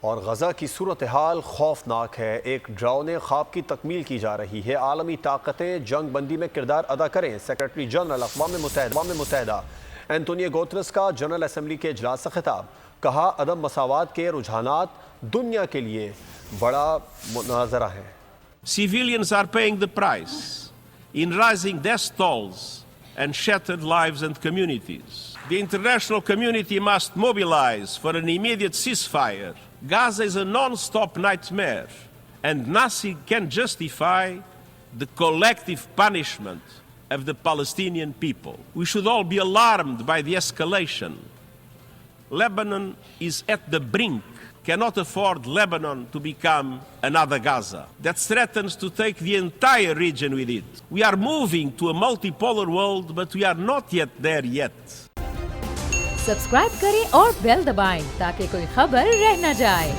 और गजा की सूरत हाल खौफनाक है। एक ड्राउने ख्वाब की तकमील की जा रही है। आलमी ताकतें जंग बंदी में किरदार अदा करें। सेक्रेटरी जनरल अक़वाम मुत्तहिदा एंटोनियो गुतेरेस का जनरल असम्बली के इजलास से खिताब। कहा, अदम मसावात के रुझानात दुनिया के लिए बड़ा मुनाजरा है। Civilians are paying the price in rising death tolls and shattered lives and communities. The international community must mobilize for an immediate ceasefire. Gaza is a non-stop nightmare, and nothing can justify the collective punishment of the Palestinian people. We should all be alarmed by the escalation. Lebanon is at the brink. Cannot afford Lebanon to become another Gaza that threatens to take the entire region with it. We are moving to a multipolar world, but we are not yet there yet. Subscribe करें और bell दबाएं ताकि कोई खबर रह न जाए।